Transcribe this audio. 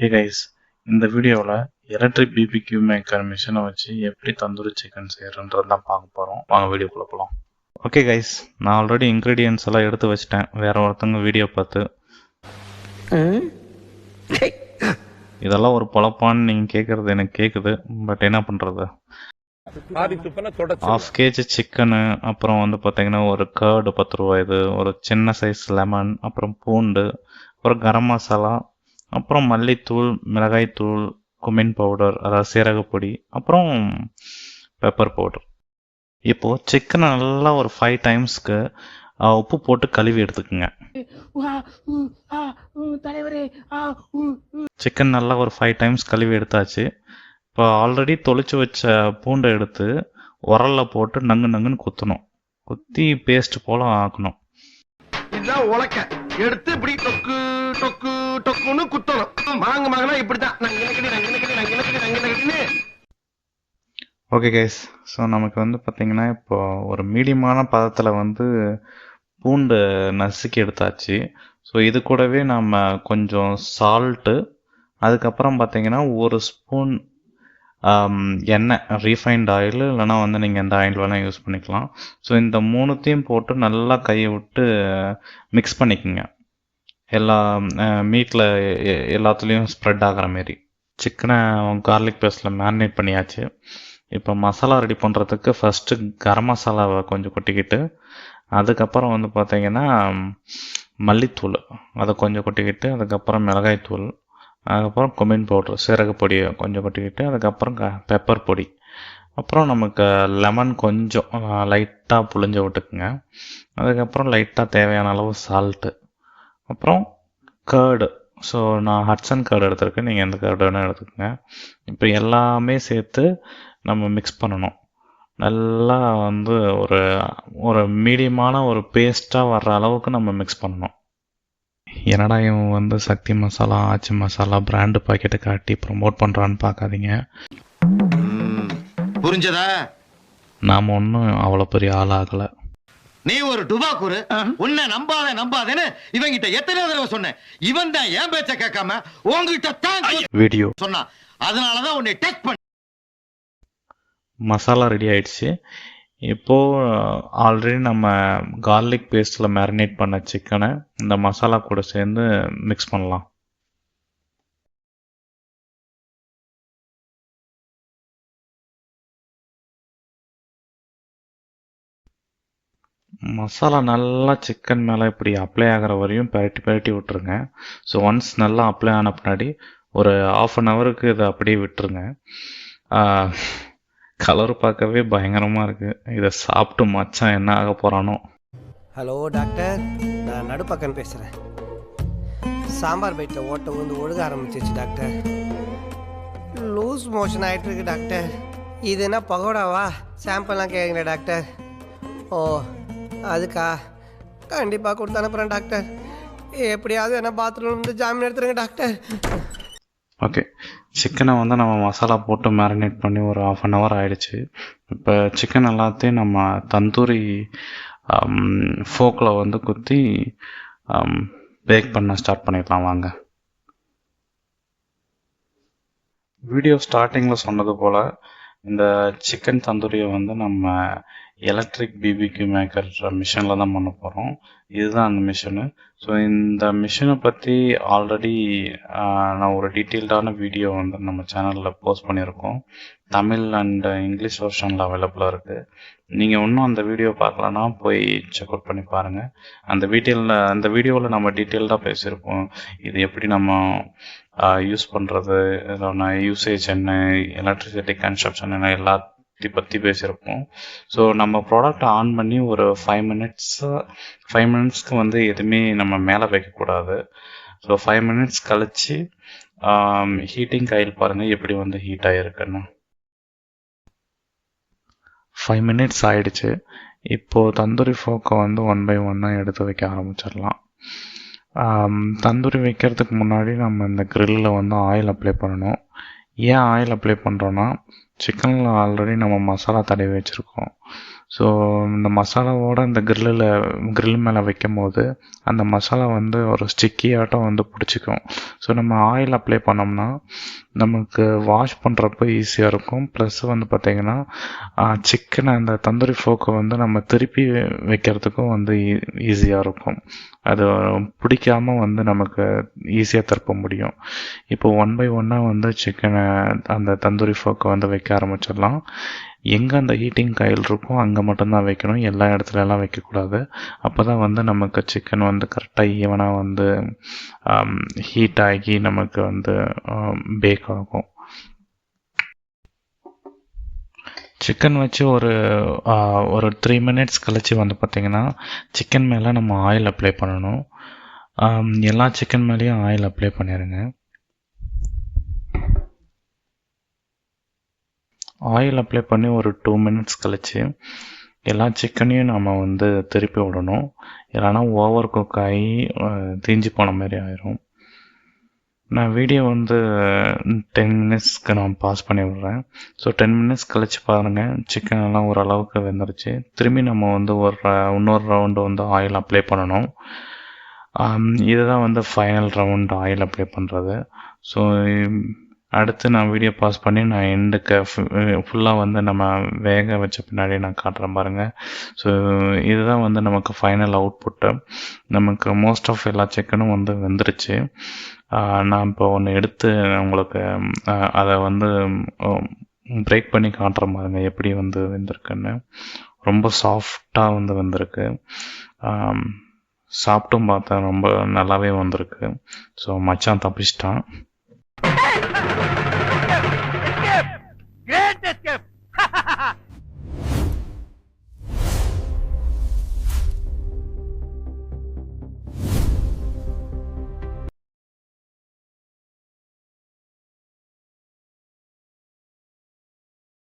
Hey guys, இந்த வீடியோவில் electric BBQ maker மிஷினை வச்சு எப்படி தந்தூரி சிக்கன் செய்யறதுன்றது தான் பார்க்க போகிறோம். வாங்க வீடியோக்குள்ளே போகலாம். ஓகே கைஸ், நான் ஆல்ரெடி இன்க்ரீடியன்ஸ் எல்லாம் எடுத்து வச்சிட்டேன். வேற ஒருத்தங்க வீடியோ பார்த்து இதெல்லாம் ஒரு பொழப்பான்னு நீங்கள் கேட்குறது எனக்கு கேட்குது. பட் என்ன பண்ணுறது, 1/2 kg சிக்கனு, அப்புறம் வந்து பார்த்தீங்கன்னா ஒரு கர்டு 10 ரூபா, இது ஒரு சின்ன சைஸ் லெமன், அப்புறம் பூண்டு, அப்புறம் கரம் மசாலா, அப்புறம் மல்லித்தூள், மிளகாய்த்தூள், குமின் பவுடர் அதாவது சீரகப்பொடி, அப்புறம் பெப்பர் பவுடர். இப்போது சிக்கனை நல்லா ஒரு 5 டைம்ஸ்க்கு உப்பு போட்டு கழுவி எடுத்துக்கோங்க. சிக்கன் நல்லா ஒரு 5 டைம்ஸ் கழுவி எடுத்தாச்சு. இப்போ ஆல்ரெடி தொளிச்சு வச்ச பூண்டை எடுத்து உரலில் போட்டு நங்குன்னு குத்தணும். குத்தி பேஸ்ட் போல ஆக்கணும். இதுதான் உலக்க எடுத்து இப்படி டொக்கு டொக்கு டொக்குன்னு குத்தணும். மாங்கனா இப்படிதான். ஓகே கைஸ், ஸோ நமக்கு வந்து பார்த்தீங்கன்னா இப்போ ஒரு மீடியமான பதத்தில் வந்து பூண்டு நசுக்கி எடுத்தாச்சு. ஸோ இது கூடவே நம்ம கொஞ்சம் சால்ட்டு, அதுக்கப்புறம் பார்த்தீங்கன்னா ஒரு ஸ்பூன் எண்ணெய், ரீஃபைண்ட் ஆயில், இல்லைனா வந்து நீங்கள் எந்த ஆயில் வேணால் யூஸ் பண்ணிக்கலாம். ஸோ இந்த மூணுத்தையும் போட்டு நல்லா கையை விட்டு மிக்ஸ் பண்ணிக்கோங்க. எல்லா மீட்டில் எல்லாத்துலேயும் ஸ்ப்ரெட் ஆகிற மாரி. சிக்கனை கார்லிக் பேஸ்ட்டில் மேரினேட் பண்ணியாச்சு. இப்போ மசாலா ரெடி பண்ணுறதுக்கு ஃபஸ்ட்டு கரம் மசாலாவை கொஞ்சம் கொட்டிக்கிட்டு, அதுக்கப்புறம் வந்து பார்த்தீங்கன்னா மல்லித்தூள் அதை கொஞ்சம் கொட்டிக்கிட்டு, அதுக்கப்புறம் மிளகாய்த்தூள், அதுக்கப்புறம் குமின் பவுட்ரு சீரகப்பொடியை கொஞ்சம் கொட்டிக்கிட்டு, அதுக்கப்புறம் பெப்பர் பொடி, அப்புறம் நமக்கு லெமன் கொஞ்சம் லைட்டாக புழிஞ்சு விட்டுக்குங்க. அதுக்கப்புறம் லைட்டாக தேவையான அளவு சால்ட்டு, அப்புறம் கேர்டு. ஸோ நான் ஹட்சன் கேர்டு எடுத்துருக்கேன், நீங்கள் எந்த கேர்டு வேணால் எடுத்துக்கோங்க. இப்போ எல்லாமே சேர்த்து நம்ம மிக்ஸ் பண்ணணும். நல்லா வந்து ஒரு மீடியமான ஒரு பேஸ்ட்டாக வர்ற அளவுக்கு நம்ம மிக்ஸ் பண்ணணும். என்னடா இவன் வந்து சக்தி மசாலா, ஆச்சி மசாலா பிராண்டு பாக்கெட்டை காட்டி ப்ரொமோட் பண்ணுறான்னு பார்க்காதீங்க. புரிஞ்சதா? நாம் ஒன்றும் அவ்வளோ பெரிய ஆளாகலை. நீ ஒரு டுபாக்கூரு. உன்னை நம்பாதேன்னு இவங்கிட்ட எத்தனை தடவை சொன்னேன். இவன் தான் என் பேச்ச கேட்காம உங்ககிட்ட தான் வீடியோ சொன்னா. அதனாலதான் உன்னை டெஸ்ட் பண்ண. மசாலா ரெடி ஆயிடுச்சு. இப்போது ஆல்ரெடி நம்ம கார்லிக் பேஸ்ட்டில் மேரினேட் பண்ண சிக்கனை இந்த மசாலா கூட சேர்ந்து மிக்ஸ் பண்ணலாம். மசாலா நல்லா சிக்கன் மேலே இப்படி அப்ளை ஆகிற வரையும் பரட்டி விட்டுருங்க. ஸோ ஒன்ஸ் நல்லா அப்ளை ஆன பின்னாடி ஒரு 1/2 ஹவருக்கு இதை அப்படியே விட்டுருங்க. கலர் பார்க்கவே பயங்கரமாக இருக்குது. இதை சாப்பிட்டு மச்சான் என்ன ஆக போகிறானோ. ஹலோ டாக்டர், நான் நடுப்பக்கன் பேசுகிறேன். சாம்பார் பைட்டில் ஓட்ட வந்து ஒழுக ஆரம்பிச்சிச்சு டாக்டர். லூஸ் மோஷன் ஆகிட்டு இருக்கு டாக்டர். இது என்ன பகோடாவா? சாம்பிள்லாம் கேட்குறேன் டாக்டர். ஓ அதுக்கா? கண்டிப்பாக கொடுத்து அனுப்புகிறேன் டாக்டர். எப்படியாவது என்ன பாத்ரூம் வந்து ஜாமீன் எடுத்துருங்க டாக்டர். ஓகே, சிக்கனை வந்து நம்ம மசாலா போட்டு மேரினேட் பண்ணி ஒரு 1/2 ஹவர் ஆகிடுச்சு. இப்போ சிக்கன் எல்லாத்தையும் நம்ம தந்தூரி ஃபோக்கில் வந்து குத்தி பேக் பண்ண ஸ்டார்ட் பண்ணிடலாம். வாங்க. வீடியோ ஸ்டார்டிங்கில் சொன்னது போல் இந்த சிக்கன் தந்தூரியை வந்து நம்ம எலக்ட்ரிக் பிபிக்யூ மேக்கர் மிஷினில் தான் பண்ண போகிறோம். இதுதான் அந்த மிஷினு. ஸோ இந்த மிஷினை பற்றி ஆல்ரெடி நான் ஒரு டீட்டெயில்டான வீடியோ வந்து நம்ம சேனலில் போஸ்ட் பண்ணியிருக்கோம். தமிழ் அண்ட் இங்கிலீஷ் வெர்ஷனில் அவைலபிளாக இருக்குது. நீங்கள் இன்னும் அந்த வீடியோ பார்க்கலன்னா போய் செக் அவுட் பண்ணி பாருங்கள். அந்த வீடியோவில் நம்ம டீட்டெயில்டாக பேசியிருப்போம். இது எப்படி நம்ம யூஸ் பண்ணுறது, இதோட யூசேஜ் என்ன, எலக்ட்ரிசிட்டி கன்சப்ஷன் என்ன, எல்லாத்தையும் பற்றி பேசியிருப்போம். ஸோ நம்ம ப்ராடக்டை ஆன் பண்ணி ஒரு 5 மினிட்ஸ்க்கு வந்து எதுவுமே நம்ம மேலே வைக்கக்கூடாது. ஸோ 5 மினிட்ஸ் கழித்து ஹீட்டிங் காயில் பாருங்கள் எப்படி வந்து ஹீட் ஆகிருக்குன்னு. 5 மினிட்ஸ் ஆகிடுச்சு. இப்போது தந்தூரி ஃபோக்கை வந்து 1 by 1 எடுத்து வைக்க ஆரம்பிச்சிடலாம். தந்தூரி வைக்கிறதுக்கு முன்னாடி நம்ம இந்த க்ரில்லில் வந்து ஆயில் அப்ளை பண்ணணும். ஏன் ஆயில் அப்ளை பண்ணுறோன்னா, சிக்கனில் ஆல்ரெடி நம்ம மசாலா தடவி வச்சுருக்கோம். ஸோ இந்த மசாலாவோட இந்த grill மேலே வைக்கும் போது அந்த மசாலா வந்து ஒரு ஸ்டிக்கி ஆட்டம் வந்து பிடிச்சிக்கும். ஸோ நம்ம ஆயில் அப்ளை பண்ணோம்னா நமக்கு வாஷ் பண்ணுறப்ப ஈஸியாக இருக்கும். ப்ளஸ் வந்து பார்த்திங்கன்னா சிக்கனை அந்த தந்தூரி ஃபோக்கை வந்து நம்ம திருப்பி வைக்கிறதுக்கும் வந்து ஈஸியாக இருக்கும். அது பிடிக்காமல் வந்து நமக்கு ஈஸியாக திருப்ப முடியும். இப்போ 1 by 1 வந்து சிக்கனை அந்த தந்தூரி ஃபோக்கை வந்து வைக்க ஆரம்பிச்சிடலாம். எங்கே அந்த ஹீட்டிங் காயில் இருக்கோ அங்கே மட்டும்தான் வைக்கணும், எல்லா இடத்துலலாம் வைக்கக்கூடாது. அப்போ தான் வந்து நமக்கு சிக்கன் வந்து கரெக்டாக ஈவனாக வந்து ஹீட் ஆகி நமக்கு வந்து பேக் ஆகும். சிக்கன் வச்சு ஒரு 3 minutes கழிச்சு வந்து பார்த்திங்கன்னா சிக்கன் மேலே நம்ம ஆயில் அப்ளை பண்ணணும். எல்லா சிக்கன் மேலேயும் ஆயில் அப்ளை பண்ணிடுங்க. ஆயில் அப்ளை பண்ணி ஒரு 2 minutes கழிச்சு எல்லா சிக்கனையும் நம்ம வந்து திருப்பி விடணும். இல்லைனா ஓவர் குக் ஆகி தீஞ்சு போன மாதிரி ஆயிரும். நான் வீடியோ வந்து 10 minutesக்கு நான் பாஸ் பண்ணி விடுறேன். ஸோ 10 minutes கழிச்சு பாருங்கள், சிக்கன் எல்லாம் ஓரளவுக்கு வெந்துருச்சு. திரும்பி நம்ம வந்து இன்னொரு ரவுண்டு வந்து ஆயில் அப்ளை பண்ணணும். இதுதான் வந்து ஃபைனல் ரவுண்ட் ஆயில் அப்ளை பண்ணுறது. ஸோ அடுத்து நான் வீடியோ பாஸ் பண்ணி நான் எண்டுக்கு ஃபுல்லாக வந்து நம்ம வேக வச்ச பின்னாடி நான் காட்டுறேன் பாருங்கள். ஸோ இதுதான் வந்து நமக்கு ஃபைனல் அவுட்புட்டு. நமக்கு மோஸ்ட் ஆஃப் எல்லா சிக்கனும் வந்து வெந்துருச்சு. நான் இப்போ ஒன்று எடுத்து உங்களுக்கு அதை வந்து பிரேக் பண்ணி காட்டுறேன் பாருங்க எப்படி வந்து வெந்திருக்குன்னு. ரொம்ப சாஃப்டாக வந்து வெந்திருக்கு. சாப்பிட்டும் பார்த்தேன், ரொம்ப நல்லாவே வந்திருக்கு. ஸோ மச்சான் தப்பிச்சிட்டான். Great escape!